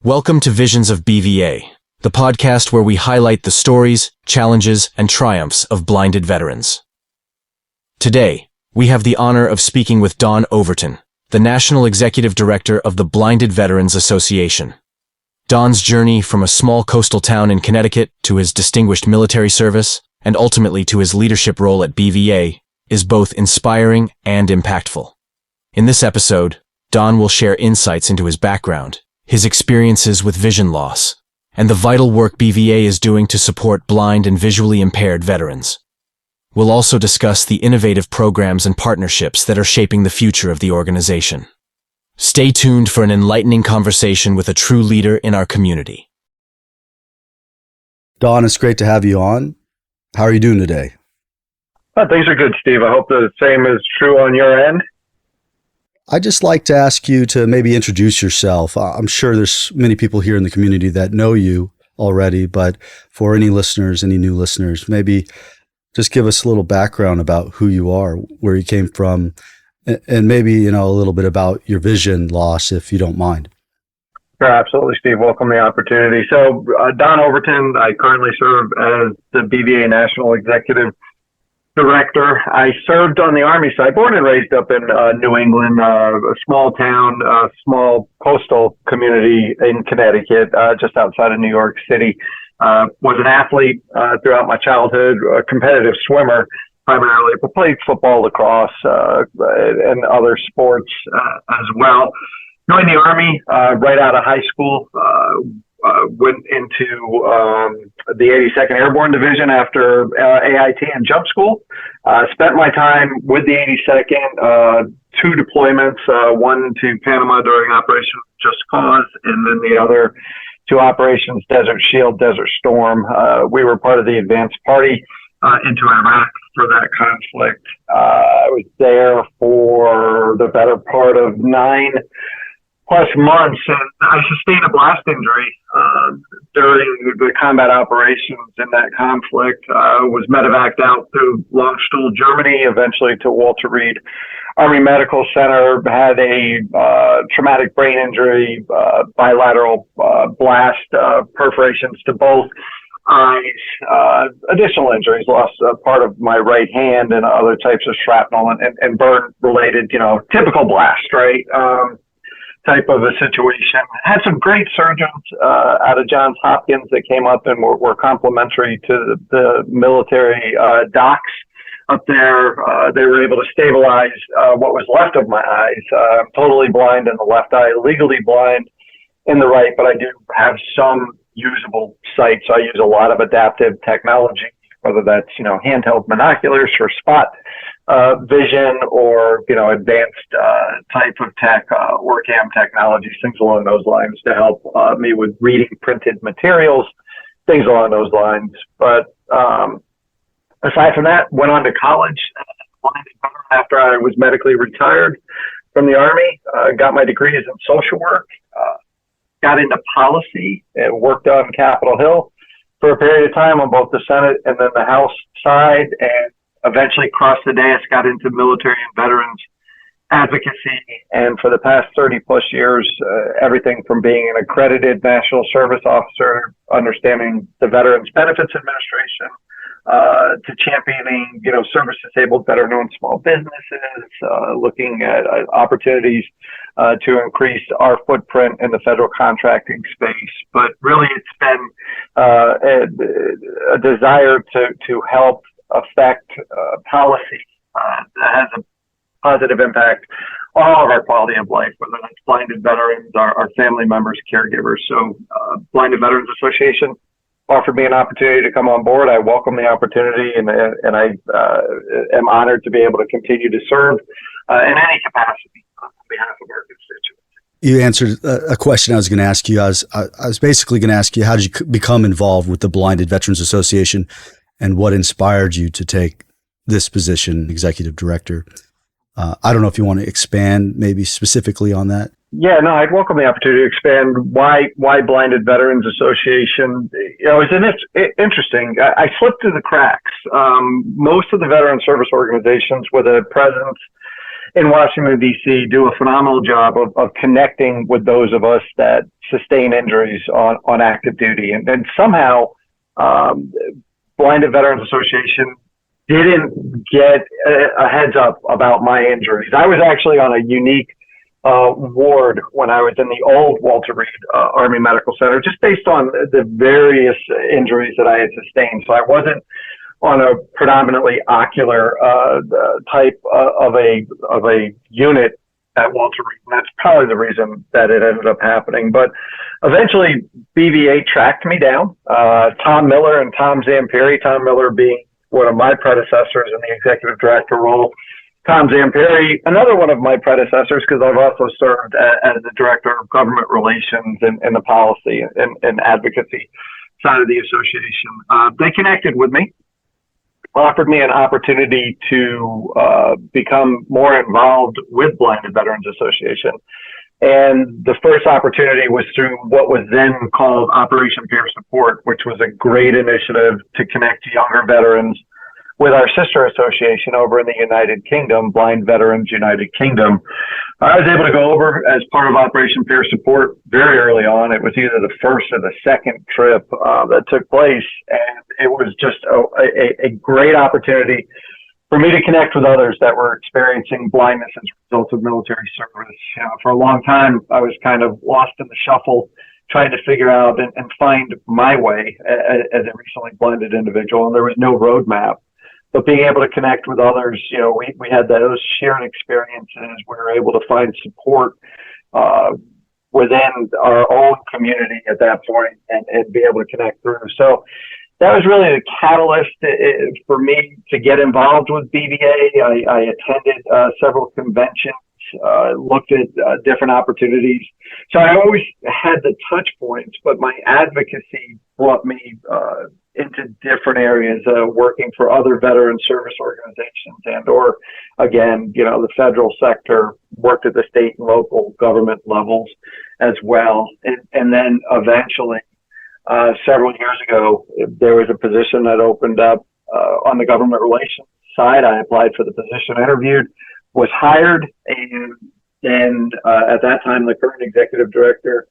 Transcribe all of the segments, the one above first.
Welcome to Visions of BVA, the podcast where we highlight the stories, challenges, and triumphs of blinded veterans. Today, we have the honor of speaking with Don Overton, the National Executive Director of the Blinded Veterans Association. Don's journey from a small coastal town in Connecticut to his distinguished military service, and ultimately to his leadership role at BVA, is both inspiring and impactful. In this episode, Don will share insights into his background, his experiences with vision loss, and the vital work BVA is doing to support blind and visually impaired veterans. We'll also discuss the innovative programs and partnerships that are shaping the future of the organization. Stay tuned for an enlightening conversation with a true leader in our community. Don, it's great to have you on. How are you doing today? Things are good, Steve. I hope the same is true on your end. I'd just like to ask you to maybe introduce yourself. I'm sure there's many people here in the community that know you already, but for any listeners, any new listeners, maybe just give us a little background about who you are, where you came from, and maybe, a little bit about your vision loss, if you don't mind. Sure, absolutely, Steve. Welcome the opportunity. So, Don Overton, I currently serve as the BVA National Executive Director. I served on the Army side, born and raised up in New England, a small town, small coastal community in Connecticut, just outside of New York City. Was an athlete throughout my childhood, a competitive swimmer primarily, but played football, lacrosse, and other sports as well. Joined the Army right out of high school. Went into the 82nd Airborne Division after AIT and jump school. Spent my time with the 82nd, two deployments, one to Panama during Operation Just Cause, and then the other two operations, Desert Shield, Desert Storm. We were part of the advanced party into Iraq for that conflict. I was there for the better part of 9+ months, and I sustained a blast injury during the combat operations in that conflict. Was medevaced out through Longstuhl, Germany, eventually to Walter Reed Army Medical Center. Had a traumatic brain injury, bilateral blast, perforations to both eyes, additional injuries, lost part of my right hand and other types of shrapnel and burn related, typical blast, right? Type of a situation. Had some great surgeons out of Johns Hopkins that came up and were complimentary to the military docs up there. They were able to stabilize what was left of my eyes. I'm totally blind in the left eye, legally blind in the right, but I do have some usable sight. So I use a lot of adaptive technology, whether that's, handheld binoculars for spot vision or, advanced type of tech, or cam technologies, things along those lines to help me with reading printed materials, things along those lines. But aside from that, went on to college after I was medically retired from the Army, got my degrees in social work, got into policy and worked on Capitol Hill for a period of time on both the Senate and then the House side, and eventually crossed the dais, got into military and veterans advocacy, and for the past 30+ years, everything from being an accredited national service officer, understanding the Veterans Benefits Administration, to championing, service-disabled veteran-owned small businesses, looking at opportunities to increase our footprint in the federal contracting space. But really, it's been a desire to help affect policy that has a positive impact on all of our quality of life, whether that's blinded veterans, our family members, caregivers. So Blinded Veterans Association offered me an opportunity to come on board. I welcome the opportunity, and I am honored to be able to continue to serve in any capacity on behalf of our constituents. You answered a question I was going to ask you. I was basically going to ask you, how did you become involved with the Blinded Veterans Association, and what inspired you to take this position, executive director? I don't know if you want to expand maybe specifically on that. Yeah, no, I'd welcome the opportunity to expand why Blinded Veterans Association. It's interesting. I slipped through the cracks. Most of the veteran service organizations with a presence in Washington, D.C., do a phenomenal job of connecting with those of us that sustain injuries on active duty. And somehow, Blinded Veterans Association didn't get a heads up about my injuries. I was actually on a unique ward when I was in the old Walter Reed Army Medical Center, just based on the various injuries that I had sustained. So I wasn't on a predominantly ocular type of a unit at Walter Reed, and that's probably the reason that it ended up happening. But eventually, BVA tracked me down. Tom Miller and Tom Zamperi, Tom Miller being one of my predecessors in the executive director role, Tom Zamperi, another one of my predecessors, because I've also served as the director of government relations and the policy and advocacy side of the association. They connected with me, offered me an opportunity to become more involved with Blinded Veterans Association. And the first opportunity was through what was then called Operation Peer Support, which was a great initiative to connect younger veterans with our sister association over in the United Kingdom, Blind Veterans United Kingdom. I was able to go over as part of Operation Peer Support very early on. It was either the first or the second trip that took place, and it was just a great opportunity for me to connect with others that were experiencing blindness as a result of military service. You know, for a long time, I was kind of lost in the shuffle, trying to figure out and find my way as a recently blinded individual, and there was no roadmap. But being able to connect with others, you know, we had those shared experiences. We were able to find support within our own community at that point and be able to connect through. So that was really the catalyst for me to get involved with BVA. I attended several conventions, looked at different opportunities. So I always had the touch points, but my advocacy brought me into different areas, working for other veteran service organizations and or, again, you know, the federal sector, worked at the state and local government levels as well. And then eventually, several years ago, there was a position that opened up on the government relations side. I applied for the position, interviewed, was hired, and then at that time, the current executive director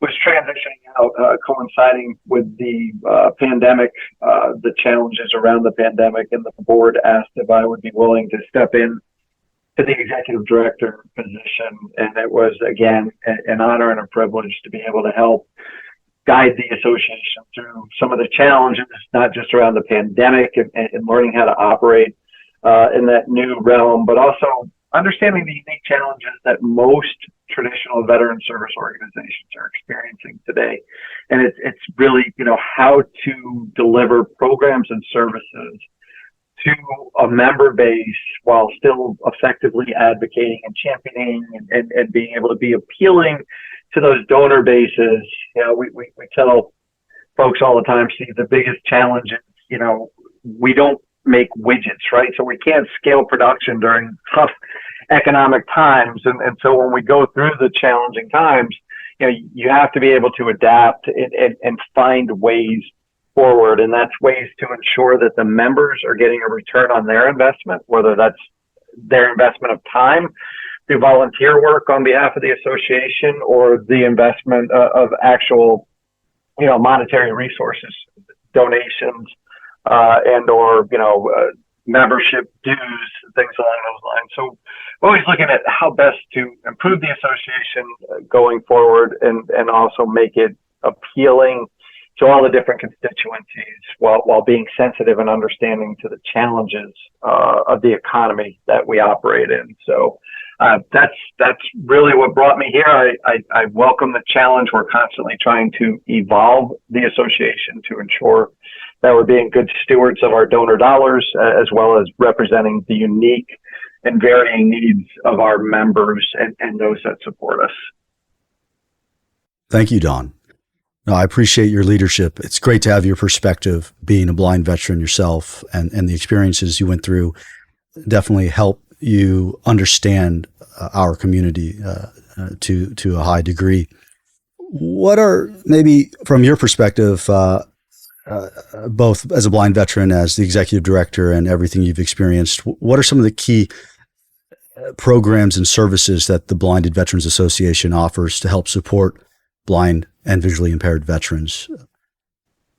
was transitioning out, coinciding with the pandemic, the challenges around the pandemic, and the board asked if I would be willing to step in to the executive director position. And it was, again, an honor and a privilege to be able to help guide the association through some of the challenges, not just around the pandemic and learning how to operate in that new realm, but also understanding the unique challenges that most traditional veteran service organizations are experiencing today. And it's really, you know, how to deliver programs and services to a member base while still effectively advocating and championing and being able to be appealing to those donor bases. You know, we tell folks all the time, Steve, the biggest challenge is, you know, we don't make widgets, right? So we can't scale production during tough economic times. And so when we go through the challenging times, you know, you have to be able to adapt and find ways forward. And that's ways to ensure that the members are getting a return on their investment, whether that's their investment of time through volunteer work on behalf of the association or the investment of actual, you know, monetary resources, donations, and or, you know, membership dues, things along those lines. So we're always looking at how best to improve the association going forward and also make it appealing to all the different constituencies while being sensitive and understanding to the challenges of the economy that we operate in. So that's really what brought me here. I welcome the challenge. We're constantly trying to evolve the association to ensure that we're being good stewards of our donor dollars, as well as representing the unique and varying needs of our members and those that support us. Thank you, Don. No, I appreciate your leadership. It's great to have your perspective, being a blind veteran yourself, and the experiences you went through definitely help you understand our community to a high degree. What are, maybe from your perspective, both as a blind veteran, as the executive director, and everything you've experienced, what are some of the key programs and services that the Blinded Veterans Association offers to help support blind and visually impaired veterans?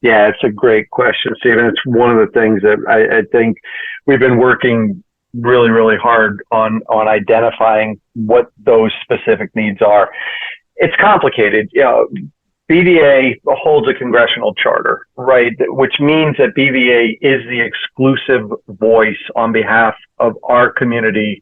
Yeah, it's a great question, Stephen. It's one of the things that I think we've been working really, really hard on identifying what those specific needs are. It's complicated. BVA holds a congressional charter, right? Which means that BVA is the exclusive voice on behalf of our community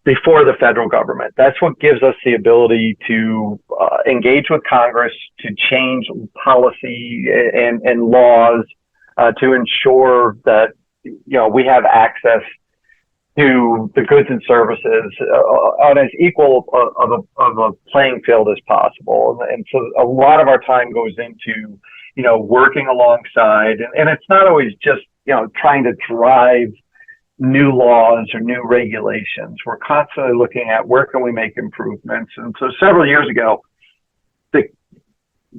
before the federal government. That's what gives us the ability to engage with Congress, to change policy and laws, to ensure that we have access to the goods and services on as equal of a playing field as possible. And so a lot of our time goes into, working alongside, and it's not always just, trying to drive new laws or new regulations. We're constantly looking at where can we make improvements. And so several years ago, the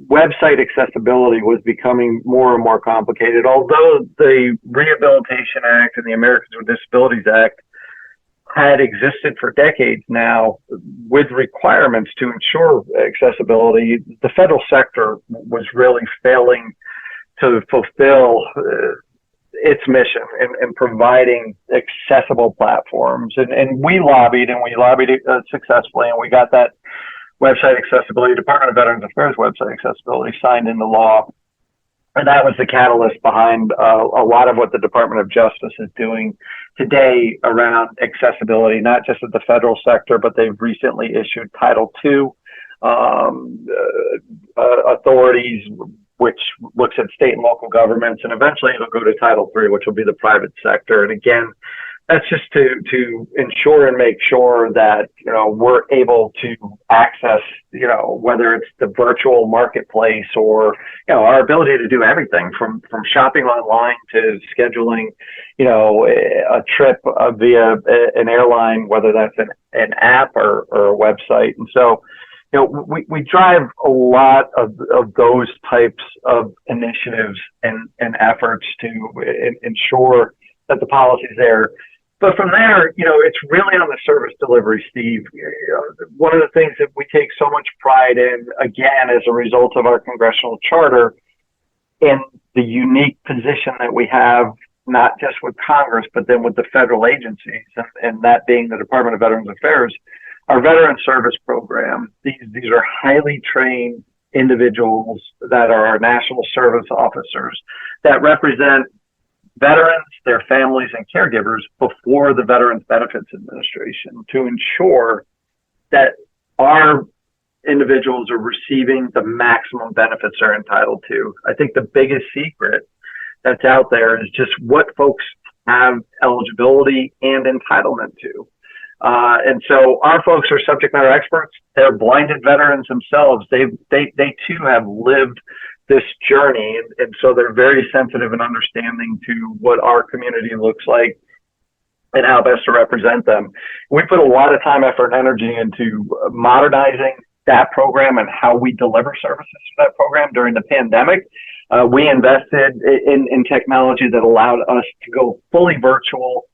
website accessibility was becoming more and more complicated. Although the Rehabilitation Act and the Americans with Disabilities Act had existed for decades now with requirements to ensure accessibility, the federal sector was really failing to fulfill its mission in providing accessible platforms. And we lobbied successfully, and we got that website accessibility, Department of Veterans Affairs website accessibility signed into law. And that was the catalyst behind a lot of what the Department of Justice is doing today around accessibility, not just at the federal sector, but they've recently issued Title II authorities, which looks at state and local governments, and eventually it'll go to Title III, which will be the private sector. And again, that's just to ensure and make sure that, we're able to access, whether it's the virtual marketplace or, our ability to do everything from shopping online to scheduling, a trip via an airline, whether that's an app or a website. And so, we drive a lot of those types of initiatives and efforts to ensure that the policy is there. But from there, it's really on the service delivery, Steve. One of the things that we take so much pride in, again, as a result of our congressional charter, and the unique position that we have, not just with Congress, but then with the federal agencies, and that being the Department of Veterans Affairs, our veteran service program. These are highly trained individuals that are our national service officers that represent veterans, their families, and caregivers before the Veterans Benefits Administration to ensure that our individuals are receiving the maximum benefits they're entitled to. I think the biggest secret that's out there is just what folks have eligibility and entitlement to. And so our folks are subject matter experts. They're blinded veterans themselves. They too have lived this journey. And so they're very sensitive and understanding to what our community looks like and how best to represent them. We put a lot of time, effort, and energy into modernizing that program and how we deliver services to that program during the pandemic. We invested in technology that allowed us to go fully virtual.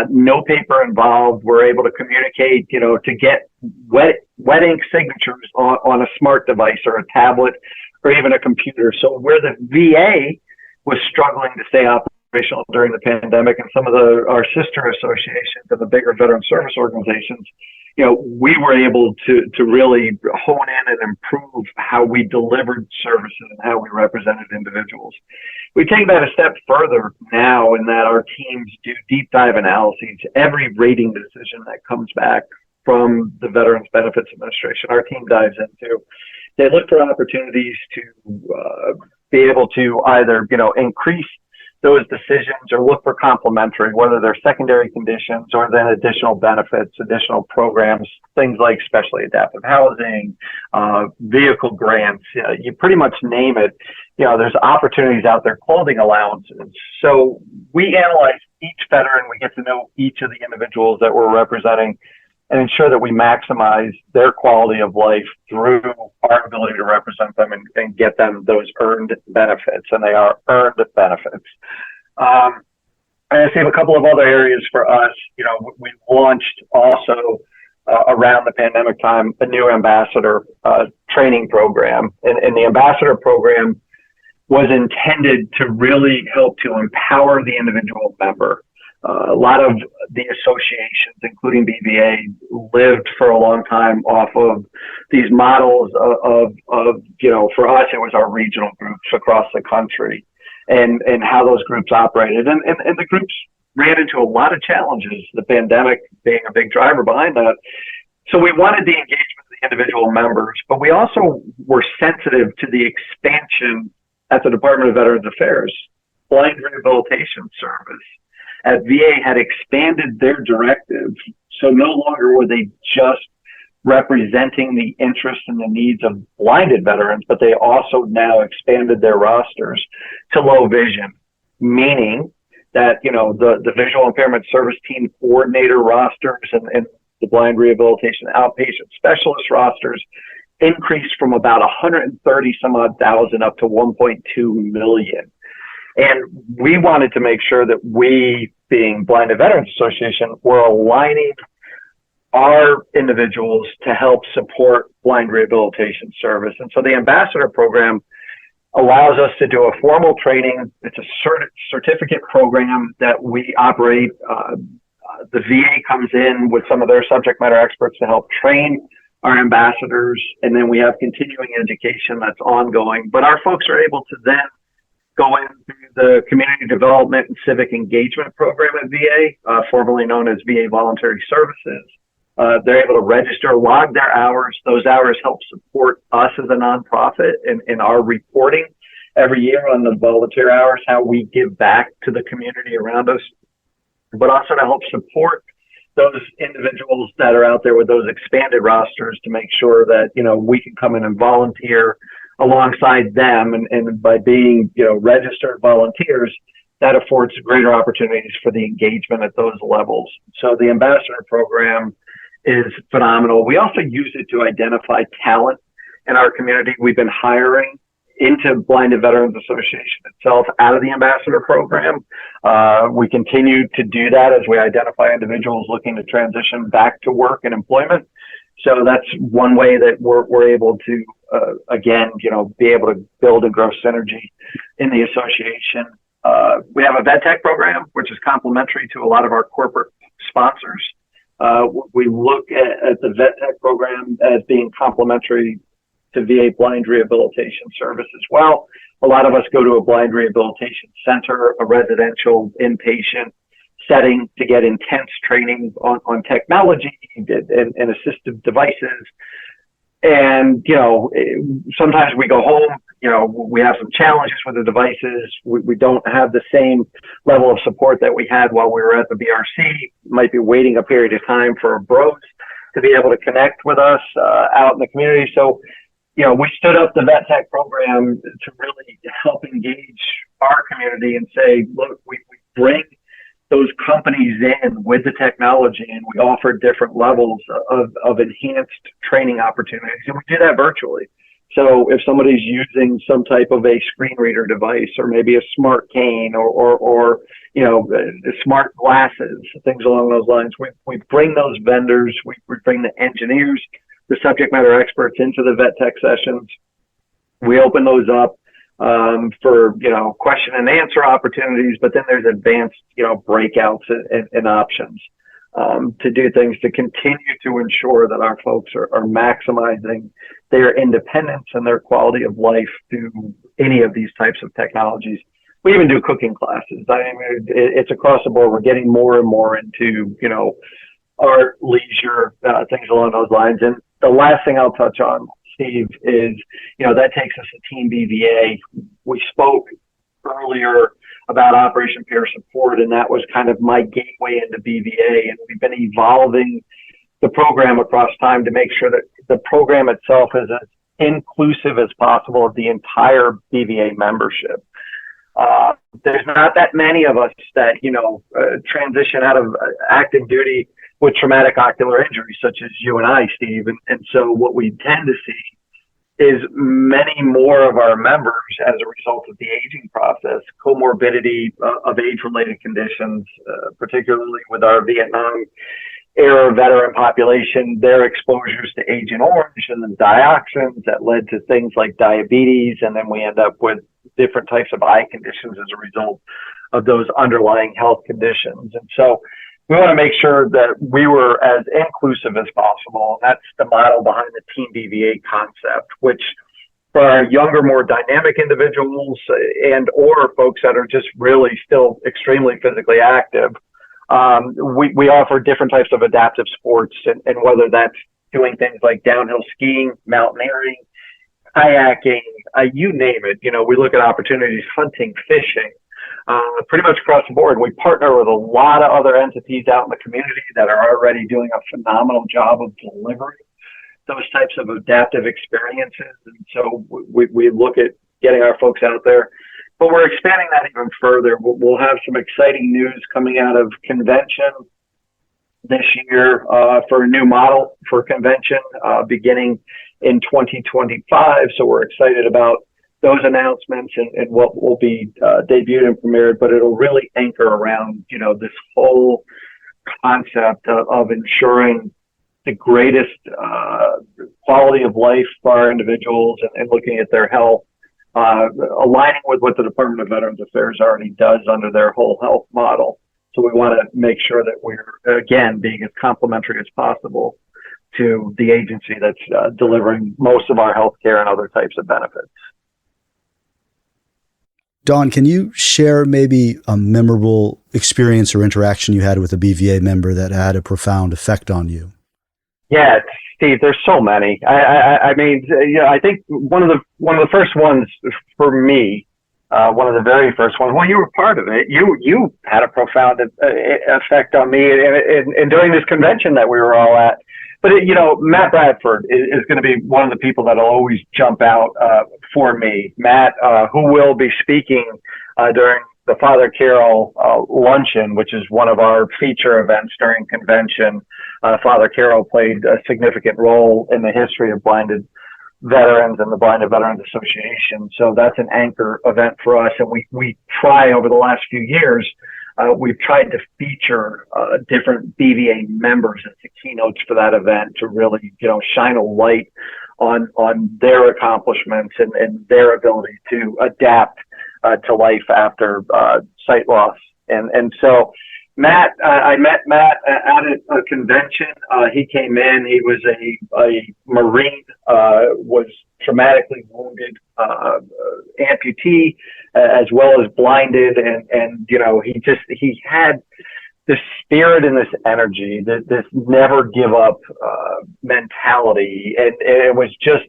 No paper involved. We're able to communicate, to get wet ink signatures on a smart device or a tablet or even a computer. So where the VA was struggling to stay operational during the pandemic, and some of our sister associations and the bigger veteran service organizations, we were able to really hone in and improve how we delivered services and how we represented individuals. We take that a step further now in that our teams do deep dive analyses. Every rating decision that comes back from the Veterans Benefits Administration, our team dives into. They look for opportunities to be able to either, increase those decisions or look for complementary, whether they're secondary conditions or then additional benefits, additional programs, things like specially adaptive housing, vehicle grants, you pretty much name it. There's opportunities out there, clothing allowances. So we analyze each veteran, we get to know each of the individuals that we're representing and ensure that we maximize their quality of life through our ability to represent them and get them those earned benefits, and they are earned benefits. And Steve, a couple of other areas for us. We launched also around the pandemic time a new ambassador training program, and the ambassador program was intended to really help to empower the individual member. A lot of the associations, including BVA, lived for a long time off of these models of for us, it was our regional groups across the country and how those groups operated. And the groups ran into a lot of challenges, the pandemic being a big driver behind that. So we wanted the engagement of the individual members, but we also were sensitive to the expansion at the Department of Veterans Affairs. Blind Rehabilitation Service at VA had expanded their directive, so no longer were they just representing the interests and the needs of blinded veterans, but they also now expanded their rosters to low vision, meaning that, the visual impairment service team coordinator rosters and the blind rehabilitation outpatient specialist rosters increased from about 130 some odd thousand up to 1.2 million. And we wanted to make sure that we, being Blinded Veterans Association, were aligning our individuals to help support blind rehabilitation service. And so the ambassador program allows us to do a formal training. It's a certificate program that we operate. The VA comes in with some of their subject matter experts to help train our ambassadors. And then we have continuing education that's ongoing. But our folks are able to then go in through the Community Development and Civic Engagement Program at VA, formerly known as VA Voluntary Services. They're able to register, log their hours. Those hours help support us as a nonprofit in our reporting every year on the volunteer hours, how we give back to the community around us, but also to help support those individuals that are out there with those expanded rosters to make sure that, we can come in and volunteer alongside them. And by being, registered volunteers, that affords greater opportunities for the engagement at those levels. So the ambassador program is phenomenal. We also use it to identify talent in our community. We've been hiring into Blinded Veterans Association itself out of the ambassador program. We continue to do that as we identify individuals looking to transition back to work and employment. So that's one way that we're able to, again, be able to build and grow synergy in the association. We have a vet tech program, which is complementary to a lot of our corporate sponsors. We look at the vet tech program as being complementary to VA blind rehabilitation service as well. A lot of us go to a blind rehabilitation center, a residential inpatient setting to get intense training on technology and assistive devices. And, sometimes we go home, we have some challenges with the devices. We don't have the same level of support that we had while we were at the BRC. Might be waiting a period of time for bros to be able to connect with us out in the community. So, we stood up the vet tech program to really help engage our community and say, look, we bring those companies in with the technology and we offer different levels of enhanced training opportunities. And we do that virtually. So if somebody's using some type of a screen reader device or maybe a smart cane or smart glasses, things along those lines, we bring those vendors, we bring the engineers, the subject matter experts into the vet tech sessions. We open those up for, question and answer opportunities, but then there's advanced, breakouts and options to do things to continue to ensure that our folks are maximizing their independence and their quality of life through any of these types of technologies. We even do cooking classes. It's across the board. We're getting more and more into, art, leisure, things along those lines. And the last thing I'll touch on, Steve, is, that takes us to Team BVA. We spoke earlier about Operation Peer Support, and that was kind of my gateway into BVA. And we've been evolving the program across time to make sure that the program itself is as inclusive as possible of the entire BVA membership. There's not that many of us that, transition out of active duty with traumatic ocular injury, such as you and I, Steve. And so what we tend to see is many more of our members, as a result of the aging process, comorbidity of age-related conditions, particularly with our Vietnam era veteran population, their exposures to Agent Orange and then dioxins that led to things like diabetes, and then we end up with different types of eye conditions as a result of those underlying health conditions. And so we want to make sure that we were as inclusive as possible. That's the model behind the Team BVA concept, which for our younger, more dynamic individuals and or folks that are just really still extremely physically active, we offer different types of adaptive sports, and whether that's doing things like downhill skiing, mountaineering, kayaking, you name it. We look at opportunities, hunting, fishing, pretty much across the board. We partner with a lot of other entities out in the community that are already doing a phenomenal job of delivering those types of adaptive experiences. And so we look at getting our folks out there. But we're expanding that even further. We'll have some exciting news coming out of convention this year for a new model for convention beginning in 2025. So we're excited about those announcements and what will be debuted and premiered. But it'll really anchor around, this whole concept of ensuring the greatest quality of life for our individuals and looking at their health. Aligning with what the Department of Veterans Affairs already does under their whole health model. So we want to make sure that we're, again, being as complementary as possible to the agency that's delivering most of our health care and other types of benefits. Don, can you share maybe a memorable experience or interaction you had with a BVA member that had a profound effect on you? Yeah, Steve, there's so many. I mean, I think one of the first ones for me, one of the very first ones. Well, you were part of it. You had a profound effect on me, and during this convention that we were all at. But Matt Bradford is going to be one of the people that'll always jump out for me. Matt, who will be speaking during the Father Carroll luncheon, which is one of our feature events during convention. Father Carroll played a significant role in the history of blinded veterans and the Blinded Veterans Association. So that's an anchor event for us. And we try over the last few years, we've tried to feature different BVA members as the keynotes for that event to really, shine a light on their accomplishments and their ability to adapt to life after sight loss. And so Matt, I met Matt at a convention. He came in, he was a Marine, was traumatically wounded, amputee, as well as blinded. And he had this spirit and this energy, this never give up, mentality. And it was just,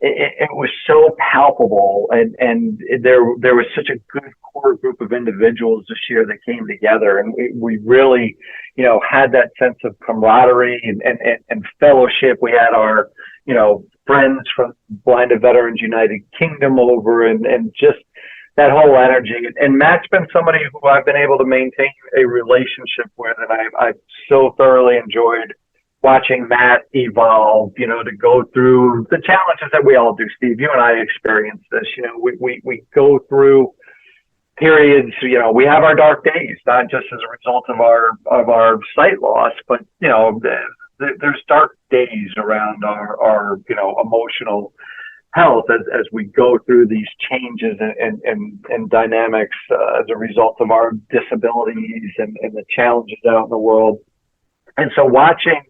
it was so palpable, and there was such a good core group of individuals this year that came together, and we really, had that sense of camaraderie and fellowship. We had our, friends from Blinded Veterans United Kingdom over, and just that whole energy. And Matt's been somebody who I've been able to maintain a relationship with, and I've so thoroughly enjoyed watching Matt evolve, to go through the challenges that we all do, Steve. You and I experience this. We go through periods, we have our dark days, not just as a result of our sight loss, but, there's dark days around our emotional health as we go through these changes and dynamics as a result of our disabilities and the challenges out in the world. And so watching,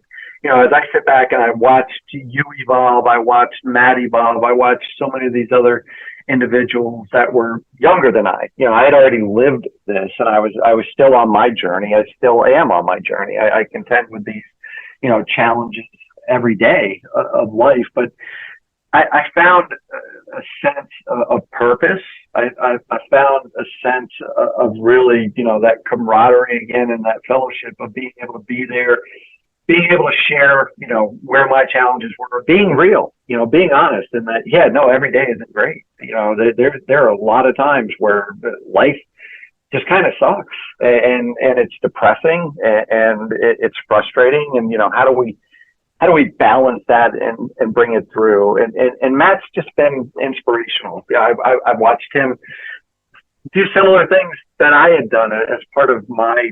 as I sit back and I watched you evolve, I watched Matt evolve, I watched so many of these other individuals that were younger than I. I had already lived this, and I was still on my journey. I still am on my journey. I contend with these, challenges every day of life. But I found a sense of purpose. I found a sense of really, that camaraderie again and that fellowship of being able to be there, being able to share, where my challenges were, being real, being honest, and that, every day isn't great. There are a lot of times where life just kind of sucks, and it's depressing, and it's frustrating. And, how how do we balance that and bring it through? And Matt's just been inspirational. Yeah, I've watched him do similar things that I had done as part of my,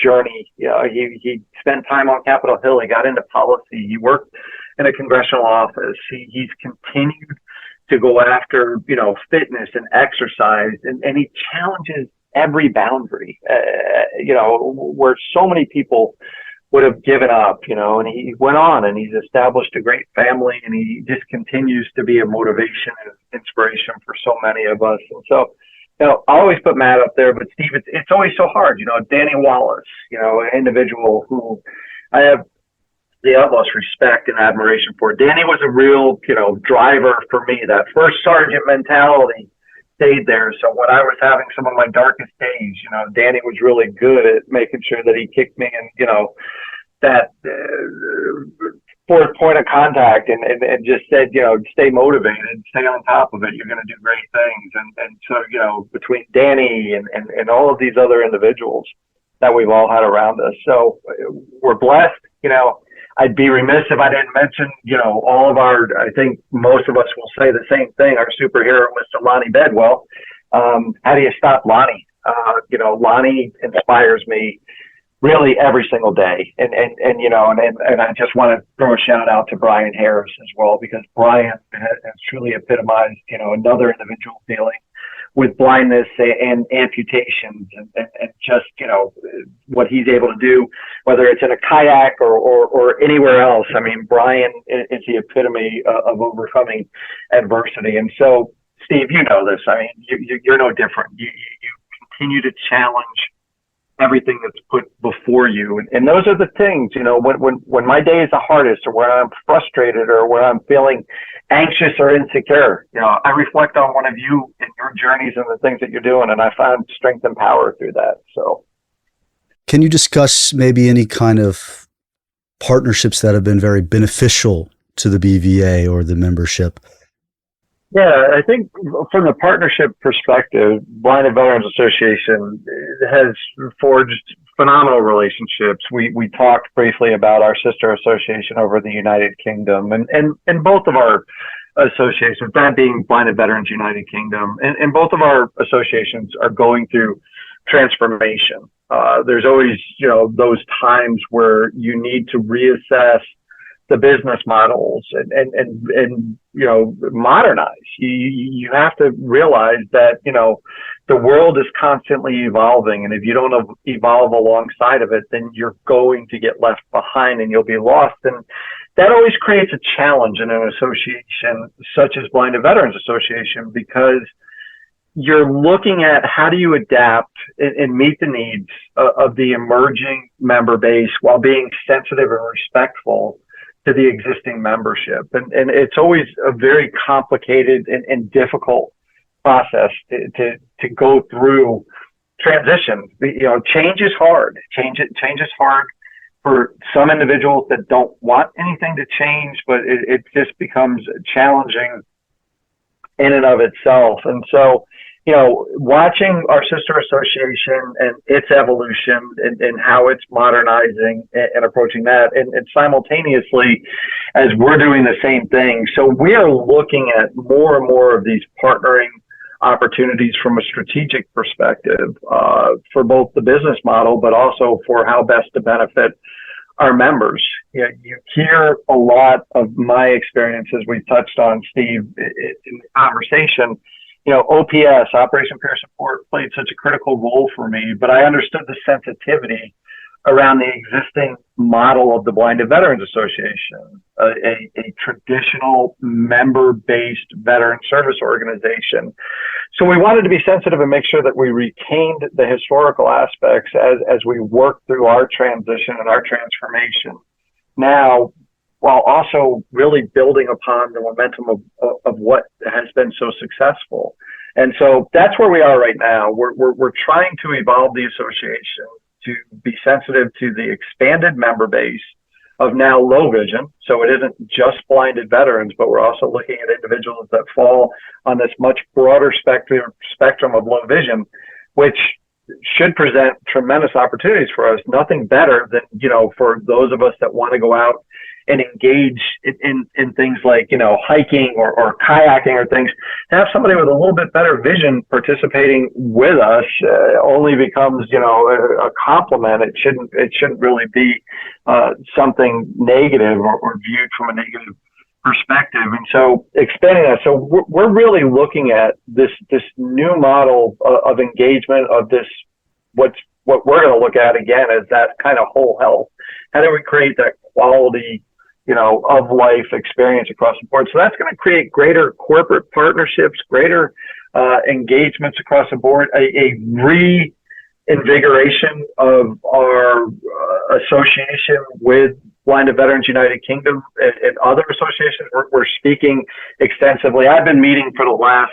journey. He spent time on Capitol Hill. He got into policy. He worked in a congressional office. He's continued to go after, fitness and exercise, and he challenges every boundary, where so many people would have given up, and he went on and he's established a great family, and he just continues to be a motivation and inspiration for so many of us. And so, I always put Matt up there, but Steve, it's always so hard. Danny Wallace, an individual who I have the utmost respect and admiration for. Danny was a real, driver for me. That first sergeant mentality stayed there. So when I was having some of my darkest days, Danny was really good at making sure that he kicked me in, that fourth point of contact and just said, stay motivated, stay on top of it. You're going to do great things. And so, between Danny and all of these other individuals that we've all had around us. So we're blessed. I'd be remiss if I didn't mention, all of I think most of us will say the same thing. Our superhero, Mr. Lonnie Bedwell. How do you stop Lonnie? Lonnie inspires me really every single day. And I just want to throw a shout out to Brian Harris as well, because Brian has truly epitomized, another individual dealing with blindness and amputations and just, what he's able to do, whether it's in a kayak or anywhere else. I mean, Brian is the epitome of overcoming adversity. And so, Steve, you know this. I mean, you're no different. You continue to challenge everything that's put before you. And those are the things, when my day is the hardest, or when I'm frustrated, or when I'm feeling anxious or insecure, I reflect on one of you and your journeys and the things that you're doing, and I found strength and power through that. So, can you discuss maybe any kind of partnerships that have been very beneficial to the BVA or the membership? Yeah, I think from the partnership perspective, Blinded Veterans Association has forged phenomenal relationships. We talked briefly about our sister association over in the United Kingdom, and both of our associations, that being Blinded Veterans United Kingdom, and both of our associations are going through transformation. There's always, those times where you need to reassess the business models and modernize. You have to realize that, the world is constantly evolving. And if you don't evolve alongside of it, then you're going to get left behind and you'll be lost. And that always creates a challenge in an association such as Blinded Veterans Association, because you're looking at how do you adapt and meet the needs of the emerging member base while being sensitive and respectful to the existing membership. And it's always a very complicated and difficult process to go through transition. Change is hard. Change is hard for some individuals that don't want anything to change, but it just becomes challenging in and of itself. And so, watching our sister association and its evolution and how it's modernizing and approaching that, and simultaneously as we're doing the same thing. So we are looking at more and more of these partnering opportunities from a strategic perspective, for both the business model, but also for how best to benefit our members. You hear a lot of my experiences we've touched on, Steve, in the conversation. OPS, Operation Peer Support, played such a critical role for me, but I understood the sensitivity around the existing model of the Blinded Veterans Association, a traditional member-based veteran service organization. So we wanted to be sensitive and make sure that we retained the historical aspects as we work through our transition and our transformation now, while also really building upon the momentum of what has been so successful. And so that's where we are right now. We're trying to evolve the association to be sensitive to the expanded member base of now low vision. So it isn't just blinded veterans, but we're also looking at individuals that fall on this much broader spectrum of low vision, which should present tremendous opportunities for us. Nothing better than, for those of us that want to go out and engage in things like, hiking or kayaking or things, to have somebody with a little bit better vision participating with us only becomes, a compliment. It shouldn't really be something negative or viewed from a negative perspective. And so expanding that, so we're really looking at this new model of engagement of this, what we're going to look at again is that kind of whole health. How do we create that quality, of life experience across the board? So that's going to create greater corporate partnerships, greater engagements across the board, a reinvigoration of our association with Blind and Veterans United Kingdom and other associations. We're speaking extensively. I've been meeting for the last,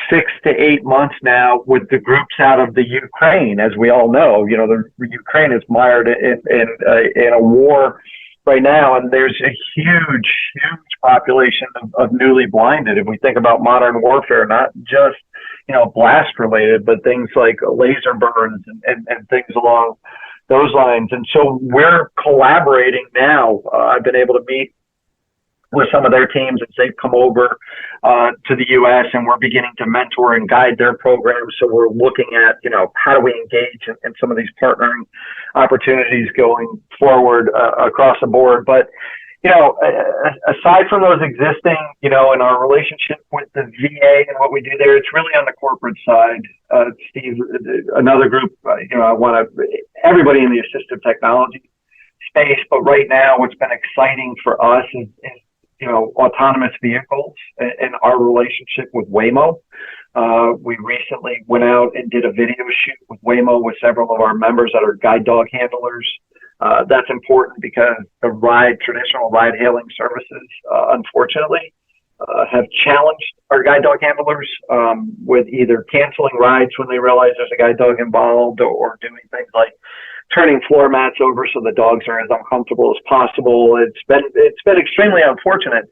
6 to 8 months now with the groups out of the Ukraine. As we all know, the Ukraine is mired in a war right now, and there's a huge population of newly blinded. If we think about modern warfare, not just, blast related, but things like laser burns and things along those lines. And so we're collaborating now. I've been able to meet with some of their teams as they've come over to the U.S., and we're beginning to mentor and guide their programs. So we're looking at, how do we engage in some of these partnering opportunities going forward across the board. But, aside from those existing, in our relationship with the VA and what we do there, it's really on the corporate side. Steve, another group, I want everybody in the assistive technology space, but right now what's been exciting for us is autonomous vehicles and our relationship with Waymo. We recently went out and did a video shoot with Waymo with several of our members that are guide dog handlers. That's important because the traditional ride hailing services, unfortunately, have challenged our guide dog handlers with either canceling rides when they realize there's a guide dog involved, or doing things like turning floor mats over so the dogs are as uncomfortable as possible. It's been extremely unfortunate.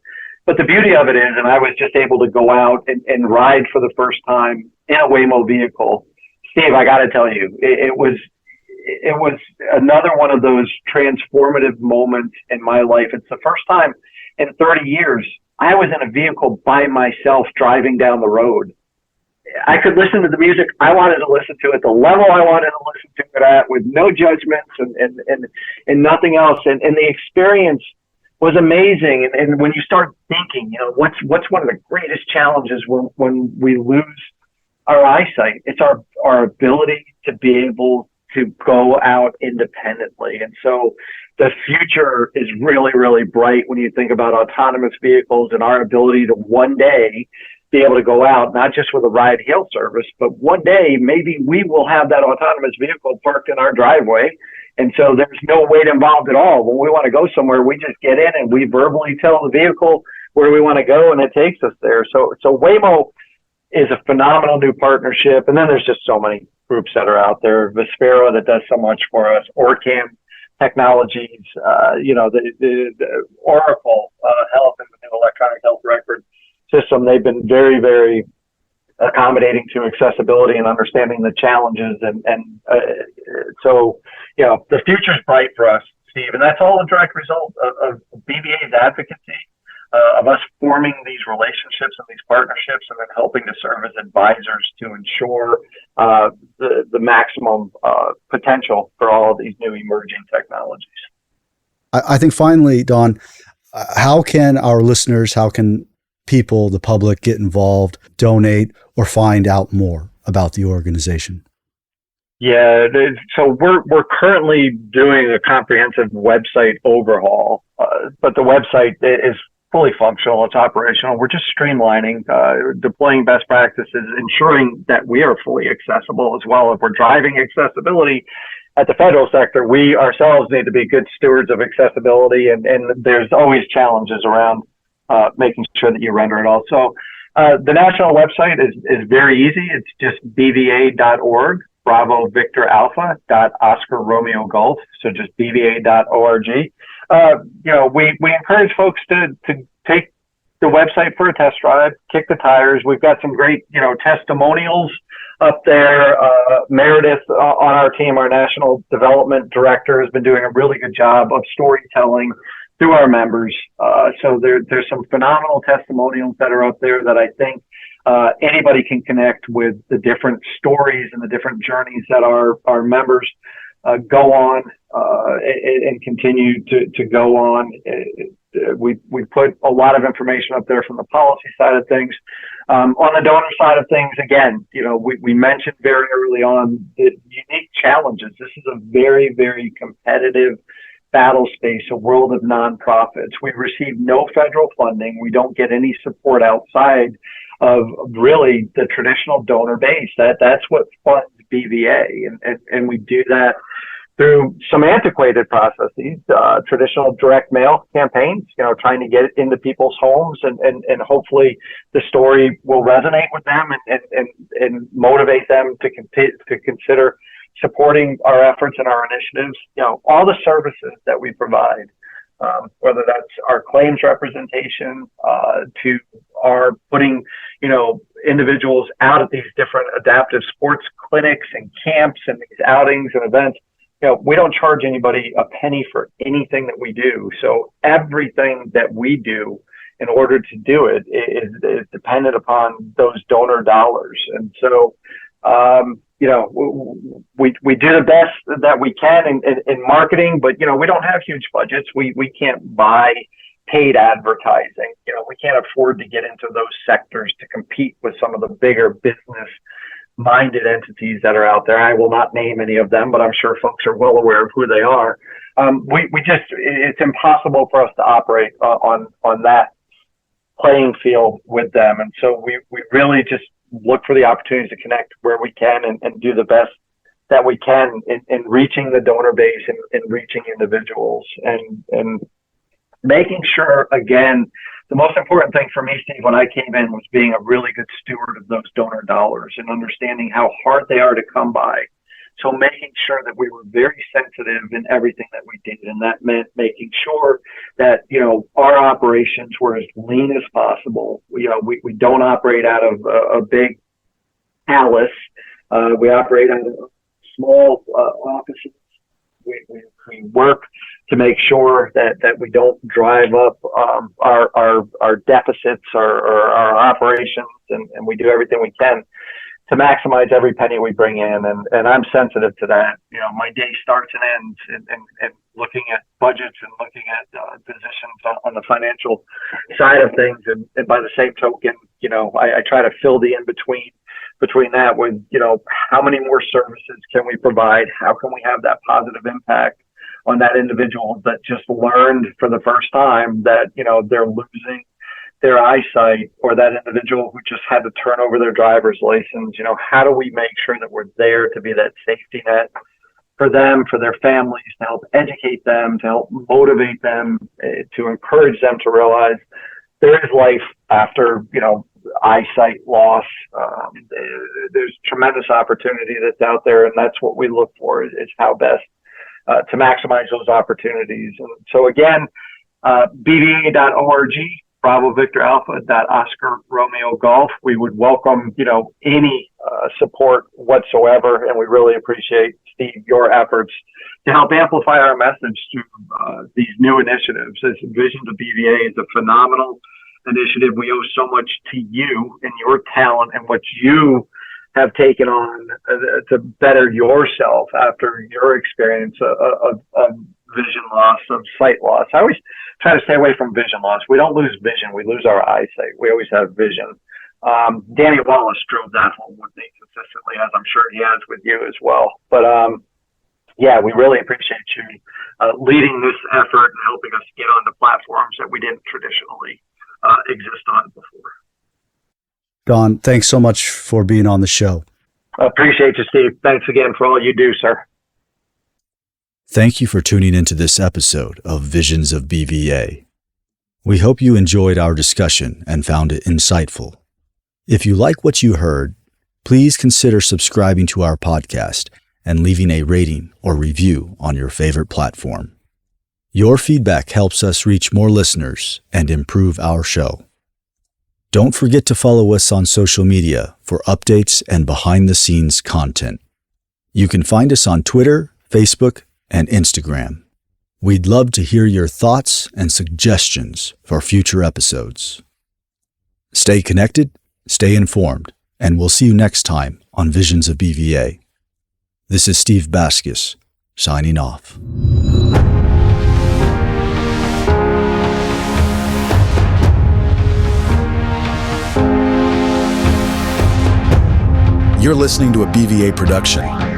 But the beauty of it is, and I was just able to go out and ride for the first time in a Waymo vehicle. Steve, I got to tell you, it was another one of those transformative moments in my life. It's the first time in 30 years I was in a vehicle by myself driving down the road. I could listen to the music I wanted to listen to at the level I wanted to listen to it at, with no judgments and nothing else. And the experience was amazing. And when you start thinking, what's one of the greatest challenges when we lose our eyesight? It's our ability to be able to go out independently. And so the future is really, really bright when you think about autonomous vehicles and our ability to one day be able to go out, not just with a ride hail service, but one day maybe we will have that autonomous vehicle parked in our driveway. And so there's no weight involved at all. When we want to go somewhere, we just get in and we verbally tell the vehicle where we want to go, and it takes us there. So Waymo is a phenomenal new partnership. And then there's just so many groups that are out there. Vespero, that does so much for us. Orcam Technologies, the Oracle Health and the new electronic health record system. They've been very, very accommodating to accessibility and understanding the challenges. So the future is bright for us, Steve. And that's all a direct result of BVA's advocacy, of us forming these relationships and these partnerships, and then helping to serve as advisors to ensure the maximum potential for all of these new emerging technologies. I think finally, Don, how can our listeners, how can people, the public, get involved, donate, or find out more about the organization? Yeah, so we're currently doing a comprehensive website overhaul, but the website is fully functional. It's operational. We're just streamlining, deploying best practices, ensuring that we are fully accessible as well. If we're driving accessibility at the federal sector, we ourselves need to be good stewards of accessibility, and there's always challenges around making sure that you render it all. So the national website is very easy. It's just bva.org, Bravo Victor Alpha .Oscar Romeo Golf. So just bva.org. We encourage folks to take the website for a test drive, kick the tires. We've got some great, testimonials up there. Meredith on our team, our national development director, has been doing a really good job of storytelling through our members. So there's some phenomenal testimonials that are up there that I think anybody can connect with the different stories and the different journeys that our members go on and continue to go on. We put a lot of information up there from the policy side of things. On the donor side of things, again, we mentioned very early on the unique challenges. This is a very, very competitive battle space, a world of nonprofits. We receive no federal funding. We don't get any support outside of really the traditional donor base. That's what funds BVA, and we do that through some antiquated processes, traditional direct mail campaigns, trying to get it into people's homes, and hopefully the story will resonate with them and motivate them to consider supporting our efforts and our initiatives. All the services that we provide, whether that's our claims representation, to our putting, individuals out at these different adaptive sports clinics and camps and these outings and events. We don't charge anybody a penny for anything that we do. So everything that we do in order to do it is dependent upon those donor dollars. And so, we do the best that we can in marketing, but, we don't have huge budgets. We can't buy paid advertising. We can't afford to get into those sectors to compete with some of the bigger business minded entities that are out there. I will not name any of them, but I'm sure folks are well aware of who they are. It's impossible for us to operate on that playing field with them. And so we really just look for the opportunities to connect where we can and do the best that we can in reaching the donor base and reaching individuals and making sure, again, the most important thing for me, Steve, when I came in was being a really good steward of those donor dollars and understanding how hard they are to come by. So making sure that we were very sensitive in everything that we did. And that meant making sure that, our operations were as lean as possible. We don't operate out of a big palace. We operate out of small offices. We work to make sure that we don't drive up our deficits or our operations, and we do everything we can to maximize every penny we bring in. And I'm sensitive to that. My day starts and ends and looking at budgets and looking at positions on the financial side of things. And by the same token, I try to fill the between that with, how many more services can we provide? How can we have that positive impact on that individual that just learned for the first time that, they're losing their eyesight, or that individual who just had to turn over their driver's license? How do we make sure that we're there to be that safety net for them, for their families, to help educate them, to help motivate them, to encourage them to realize there is life after, eyesight loss. There's tremendous opportunity that's out there, and that's what we look for is how best to maximize those opportunities. And so again, BVA.org, Bravo Victor Alpha, Oscar Romeo Golf. We would welcome, any support whatsoever, and we really appreciate, Steve, your efforts to help amplify our message through these new initiatives. This Visions of BVA is a phenomenal initiative. We owe so much to you and your talent and what you have taken on to better yourself after your experience of vision loss, of sight loss. I always try to stay away from vision loss. We don't lose vision. We lose our eyesight. We always have vision. Danny Wallace drove that home with me consistently, as I'm sure he has with you as well. But we really appreciate you leading this effort and helping us get onto platforms that we didn't traditionally exist on before. Don, thanks so much for being on the show. Appreciate you, Steve. Thanks again for all you do, sir. Thank you for tuning into this episode of Visions of BVA. We hope you enjoyed our discussion and found it insightful. If you like what you heard, please consider subscribing to our podcast and leaving a rating or review on your favorite platform. Your feedback helps us reach more listeners and improve our show. Don't forget to follow us on social media for updates and behind-the-scenes content. You can find us on Twitter, Facebook, and Instagram. We'd love to hear your thoughts and suggestions for future episodes. Stay connected, stay informed, and we'll see you next time on Visions of BVA. This is Steve Baskis, signing off. You're listening to a BVA production.